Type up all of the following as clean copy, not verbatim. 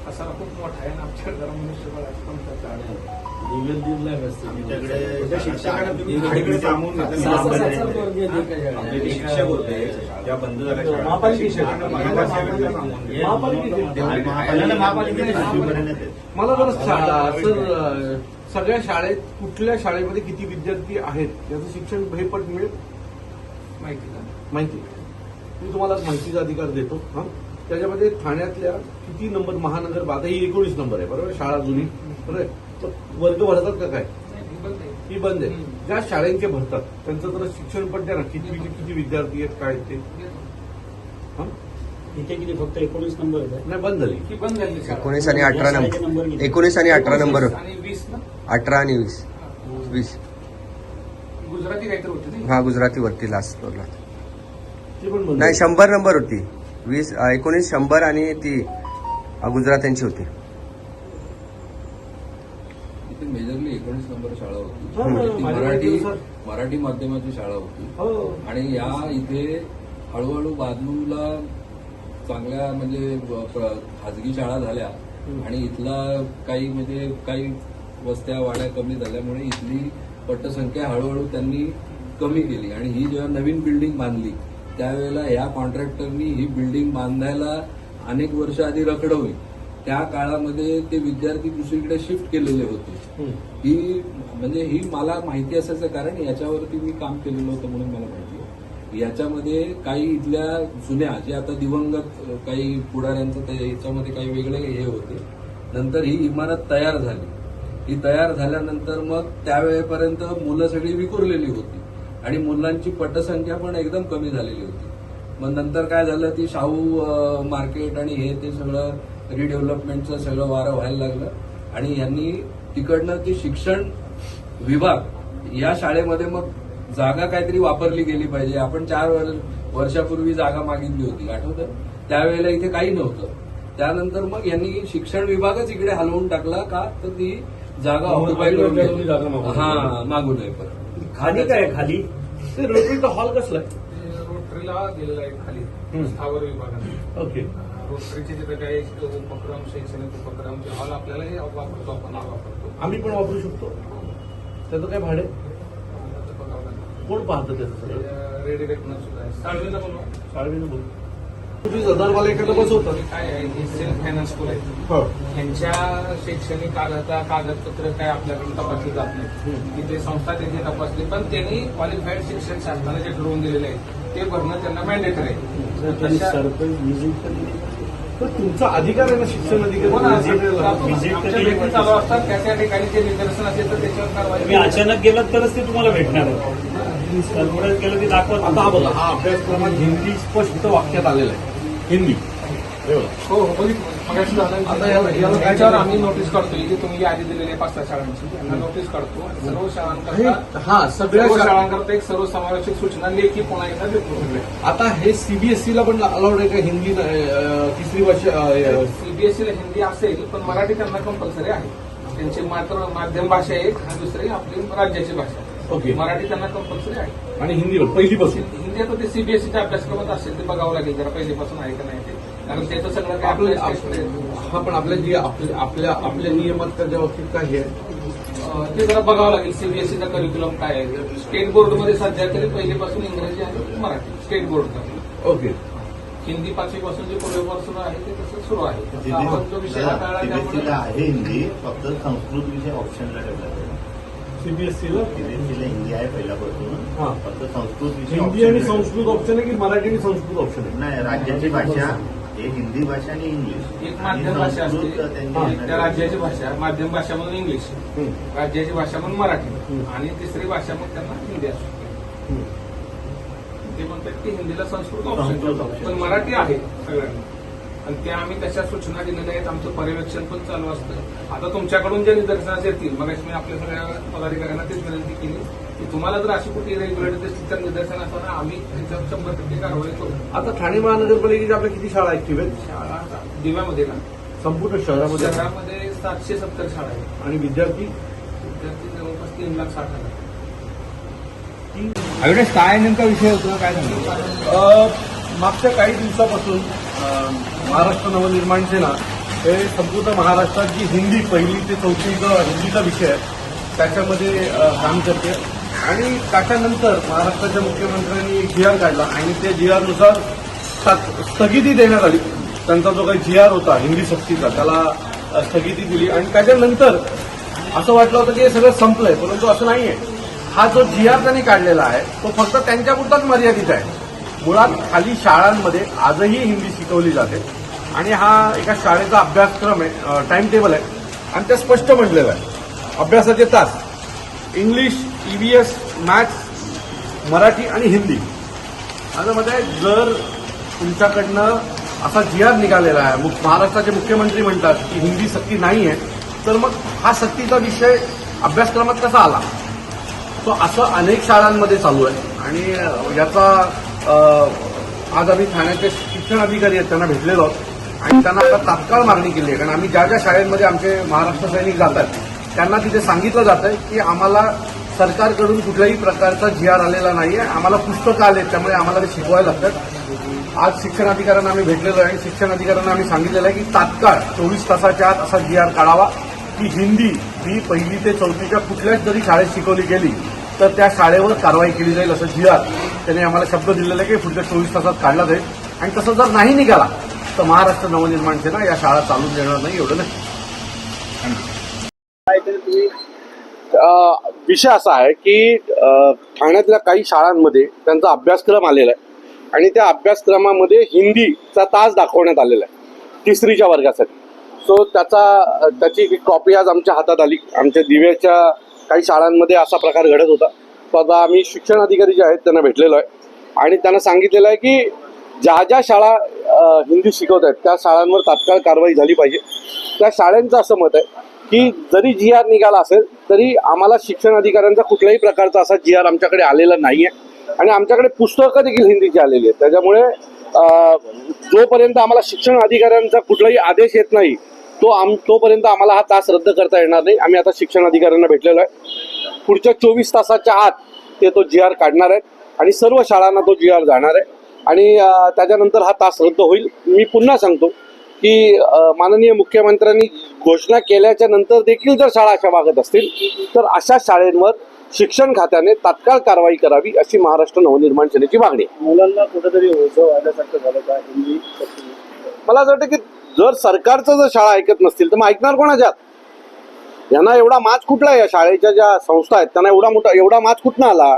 पसारा खूप मोठा आहे आणि आमच्या जरा मनुष्यबळ असतं आमच्या शाळेत. आमच्याकडे शिक्षकांना तुम्ही खाडीकडे थांबवून घेता. आपले जे शिक्षक होते त्या बंद झाल्या शाळा. महापालिका शिक्षकांना मला बरं सर, सगळ्या शाळेत कुठल्या शाळेमध्ये किती विद्यार्थी आहेत याचं शिक्षण भयपट मिळेल माहिती. मी तुम्हाला माहितीचा अधिकार देतो. हा, त्याच्यामध्ये ठाण्यातल्या किती नंबर महानगर, आता ही 19 नंबर आहे बरोबर, शाळा जुनी बरोबर आहे. तर वर्ग भरतात का काय? ही बंद आहे. ज्या शाळेंचे भरतात त्यांचं तर शिक्षण पण द्या ना, किती विद्यार्थी आहेत काय ते. इथे किती फक्त 19 नंबर आहे? नाही, बंद झाली. ही बंद झाली शाळा. 19 आणि 18 नंबर, 19 आणि 18 नंबर, आणि 20 ना 18 आणि 20. गुजराती काहीतरी होती नाही. हा, गुजराती वरती लास्ट फ्लोअरला. ती पण बंद नाही, झाली. 100 नंबर होती. 20, 19, 100 आणि ती गुजरात्यांची होती. इथे मेजरली 19 नंबर शाळा होती. हा, ती माझ्या माहितीनुसार. मराठी माध्यमाची शाळा होती. हो. आणि या इथे हळूहळू बाजूला चांगल्या म्हणजे खाजगी शाळा झाल्या आणि इथला काही वस्त्या वाड्या कमी झाल्यामुळे इथली पटसंख्या हळूहळू त्यांनी कमी केली. आणि ही जेव्हा नवीन बिल्डिंग बांधली त्यावेळेला ह्या कॉन्ट्रॅक्टरनी ही बिल्डिंग बांधायला अनेक वर्ष आधी रखडवली. त्या काळामध्ये ते विद्यार्थी दुसरीकडे शिफ्ट केलेले होते. ही मला माहिती असायचं कारण याच्यावरती मी काम केलेलं होतं म्हणून मला माहिती आहे. याच्यामध्ये काही इथल्या जुन्या जे आता दिवंगत काही पुढाऱ्यांचं याच्यामध्ये काही वेगळे हे होते. नंतर ही इमारत तयार झाली. ही तयार झाल्यानंतर मग त्यावेळेपर्यंत मुलं सगळी विखुरलेली होती आणि मुलांची पटसंख्या पण एकदम कमी झालेली होती. मग नंतर काय झालं, ती शाहू मार्केट आणि हे ते सगळं रिडेव्हलपमेंटचं सगळं वारं व्हायला लागलं आणि यांनी तिकडनं ती शिक्षण विभाग या शाळेमध्ये मग जागा काहीतरी वापरली गेली पाहिजे. आपण 4 वर्षापूर्वी जागा मागितली होती, आठवतं? त्यावेळेला इथे काही नव्हतं. त्यानंतर मग यांनी शिक्षण विभागच इकडे हलवून टाकला का, तर ती जागा ऑक्युपाय करून घेतली. मागू नये परत. खाली काय खाली ते रोटरीचा हॉल कसला आहे? रोटरीला दिलेला आहे खाली स्थावर विभागाने. ओके. रोटरीचे तिथे काही उपक्रम, शैक्षणिक उपक्रमचे हॉल आपल्याला हे वापरतो, आपण वापरतो. आम्ही पण वापरू शकतो. त्याचं काय भाडे? कोण पाहतं त्याचं सगळं? रेडी रेकनर सुद्धा आहे. साळवीला बोलवा. शाळेनं बोल. 25,000 एखादं बसवतात. काय आहे, हे सेल्फ फायनान्स स्कूल आहे. हो. यांच्या शैक्षणिक कागदपत्र काय आपल्याकडून तपासली जात नाही. तिथे संस्था त्यांची तपासली, पण त्यांनी क्वालिफाईड शिक्षण शासनाने जे ठरवून दिलेले आहे ते भरणं त्यांना मॅन्डेटरी आहे. तशा- सरपंच व्हिजिट कधी तर तुमचा अधिकार आहे ना, शिक्षण हो ना, अधिकारी. आमच्या भेटी चालू असतात. त्या ठिकाणी जे निदर्शन असेल तर त्याच्यावर तुम्ही कारवाई. अचानक गेलात तरच ते तुम्हाला भेटणार आहे. सरपंच गेलं ते दाखवत. आता हा बघा, हा अभ्यासक्रमात हिंदी स्पष्ट वाक्यात आलेलं आहे. हिंदी. हे बघा. हो हो, बघितलं. मगाशी झालं. आता याला काय त्याच्यावर आम्ही नोटीस काढतो. इथे तुम्ही यादी दिलेली आहे 5-6 शाळांची, यांना नोटीस काढतो. सर्व शाळांकरता हा, सगळ्या सर्व शाळा. शाळांकरता एक सर्वसमावेशक सूचना लेखी पुन्हा एकदा देतो. आता हे सीबीएसईला पण अलाउड आहे का हिंदी? तिसरी भाषा सीबीएसईला हिंदी असेल पण मराठी त्यांना कंपल्सरी आहे. त्यांची मात्र माध्यम भाषा एक आणि दुसरी आपली राज्याची भाषा. ओके. मराठी त्यांना कंपल्सरी आहे. आणि हिंदी पहिलीपासून. हिंदी आता ते सीबीएसईच्या अभ्यासक्रमात असेल ते बघावं लागेल जरा पहिलेपासून आहे का नाही ते, कारण त्याचं सगळं काय हा, पण आपल्या जी आपल्या नियमात त्याच्या बाबतीत काय आहे? ते जरा बघावं लागेल. सीबीएसईचा करिक्युलम काय आहे. स्टेट बोर्डमध्ये सध्या तरी पहिलेपासून इंग्रजी आणि मराठी स्टेट बोर्डचा. ओके. हिंदी 5वी पासून जे पूर्वीपासून आहे ते तसं सुरू आहे. आपण जो विषय हाताळला त्यामुळे सीबीएसईला आहे हिंदी, फक्त संस्कृत विषय ऑप्शनला ठेवला आहे. सीबीएसईला सीबीएसईला हिंदी आहे पहिल्यापासून, हा. फक्त संस्कृत विषय हिंदी आणि optional संस्कृत ऑप्शन आहे की मराठी आणि संस्कृत ऑप्शन आहे? नाही, राज्याची भाषा एक हिंदी भाषा आणि इंग्लिश. एक माध्यम भाषा असते. त्यांची त्या राज्याची भाषा माध्यम भाषा म्हणून इंग्लिश, राज्याची भाषा म्हणून मराठी आणि तिसरी भाषा मग त्यांना हिंदी असते. ते म्हणतात की हिंदीला संस्कृत ऑप्शन, पण मराठी आहे सगळ्यांना. आणि त्या आम्ही तशा सूचना दिलेल्या आहेत. आमचं पर्यवेक्षण पण चालू असतं. आता तुमच्याकडून जे निदर्शनास येतील, मग मी आपल्या सगळ्या पदाधिकाऱ्यांना तेच विनंती केली की तुम्हाला जर अशी कुठे रेग्युलेटर दिसतील तर निदर्शन असताना आम्ही त्याच्यावर 100% कारवाई करू. आता ठाणे महानगरपालिकेच्या आपल्या किती शाळा ऍक्टिव्ह आहेत? शाळा दिव्यामध्ये ना संपूर्ण शहरामध्ये? शहरामध्ये 770 शाळा आहेत. आणि विद्यार्थी जवळपास 3,60,000. अविनाश, काय नेमका विषय होता, काय सांगतो? मागच्या काही दिवसापासून महाराष्ट्र नवनिर्माण सेना हे संपूर्ण महाराष्ट्रात जी हिंदी पहिली ते चौथी हिंदीचा विषय आहे त्याच्यामध्ये काम करते आणि त्याच्यानंतर महाराष्ट्राच्या मुख्यमंत्र्यांनी GR काढला आणि ते GRनुसार स्थगिती देण्यात आली. त्यांचा जो काही GR होता हिंदी सक्तीचा त्याला स्थगिती दिली आणि त्याच्यानंतर असं वाटलं होतं की हे सगळं संपलंय, परंतु असं नाहीये. हा जो GR त्यांनी काढलेला आहे तो फक्त त्यांच्यापुरताच मर्यादित आहे. मुळात खाली शाळांमध्ये आजही हिंदी शिकवली जाते आणि हा एका शाळेचा अभ्यासक्रम आहे, टाइम टेबल आहे आणि ते स्पष्ट म्हटलेलं आहे. अभ्यासाचे तास इंग्लिश, EVS, मॅथ्स, मराठी आणि हिंदी. त्यामध्ये जर तुमच्याकडनं असा GR निघालेला आहे, महाराष्ट्राचे मुख्यमंत्री म्हणतात की हिंदी सक्ती नाही आहे, तर मग हा सक्तीचा विषय अभ्यासक्रमात कसा आला? तो असं अनेक शाळांमध्ये चालू आहे आणि याचा आज आम्ही ठाण्याचे शिक्षण अधिकारी आहेत त्यांना भेटलेलो आहोत आणि त्यांना आता तात्काळ मागणी केली आहे. कारण आम्ही ज्या ज्या शाळेमध्ये आमचे महाराष्ट्र सैनिक जातात त्यांना तिथे सांगितलं जात आहे की आम्हाला सरकारकडून कुठल्याही प्रकारचा GR आलेला नाहीये, आम्हाला पुस्तकं आलेत त्यामुळे आम्हाला ते शिकवायला लागतात. आज शिक्षण अधिकाऱ्यांना आम्ही भेटलेलो आहे आणि शिक्षण अधिकाऱ्यांना आम्ही सांगितलेलं आहे की तात्काळ 24 तासाच्या आत असा GR काढावा की हिंदी ही पहिली ते चौथीच्या कुठल्याच जरी शाळेत शिकवली गेली तर त्या शाळेवर कारवाई केली जाईल असं GR त्यांनी आम्हाला शब्द दिलेला आहे की पुढच्या 24 तासात काढला जाईल. आणि तसं जर नाही निघाला तर महाराष्ट्र नवनिर्माण सेना या शाळा चालून देणार नाही, एवढं नाही. विषय असा आहे की ठाण्यातल्या काही शाळांमध्ये त्यांचा अभ्यासक्रम आलेला आहे आणि त्या अभ्यासक्रमामध्ये हिंदीचा तास दाखवण्यात आलेला आहे 3रीच्या वर्गासाठी. सो त्याची एक कॉपी आज आमच्या हातात आली. आमच्या दिव्याच्या काही शाळांमध्ये असा प्रकार घडत होता. तो आता आम्ही शिक्षण अधिकारी जे आहेत त्यांना भेटलेलो आहे आणि त्यांना सांगितलेलं आहे की ज्या ज्या शाळा हिंदी शिकवत आहेत त्या शाळांवर तात्काळ कारवाई झाली पाहिजे. त्या शाळांचं असं मत आहे की जरी GR निघाला असेल तरी आम्हाला शिक्षण अधिकाऱ्यांचा कुठल्याही प्रकारचा असा GR आमच्याकडे आलेला नाही आहे आणि आमच्याकडे पुस्तकं देखील हिंदीची आलेली आहेत. त्याच्यामुळे जोपर्यंत आम्हाला शिक्षण अधिकाऱ्यांचा कुठलाही आदेश येत नाही तोपर्यंत आम्हाला हा तास रद्द करता येणार नाही. आम्ही आता शिक्षण अधिकाऱ्यांना भेटलेलो आहे. पुढच्या 24 तासाच्या आत ते तो GR काढणार आहेत आणि सर्व शाळांना तो GR जाणार आहे आणि त्याच्यानंतर हा तास रद्द होईल. मी पुन्हा सांगतो की माननीय मुख्यमंत्र्यांनी घोषणा केल्याच्या नंतर देखील जर शाळा अशा वागत असतील तर अशा शाळेंवर शिक्षण खात्याने तात्काळ कारवाई करावी अशी महाराष्ट्र नवनिर्माण सेनेची मागणी आहे. मुलांना कुठेतरी ओझं आल्यासारखं झालं का हिंदी? मला असं वाटतं की जर सरकारचं जर शाळा ऐकत नसतील तर मग ऐकणार कोणाच्यात? यांना एवढा माज कुठला आहे? या शाळेच्या ज्या संस्था आहेत त्यांना एवढा माज कुठनं आला?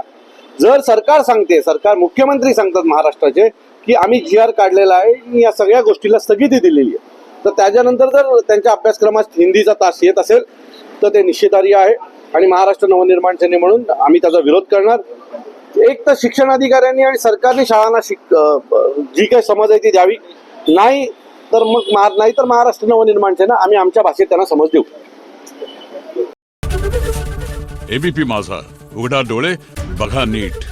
जर सरकार सांगते, मुख्यमंत्री सांगतात महाराष्ट्राचे की आम्ही GR काढलेला आहे, या सगळ्या गोष्टीला स्थगिती दिलेली आहे, तर त्याच्यानंतर जर त्यांच्या अभ्यासक्रमात हिंदीचा तास येत असेल तर ते निषेधार्ह आहे आणि महाराष्ट्र नवनिर्माण सेने म्हणून आम्ही त्याचा विरोध करणार. एक तर शिक्षण अधिकाऱ्यांनी आणि सरकारने शाळांना जी काही समज आहे ती द्यावी, नाही तर महाराष्ट्र नवनिर्माण सेना आम्ही आमच्या भाषेत त्यांना समज देऊ. ABP माझा, उघडा डोळे बघा नीट.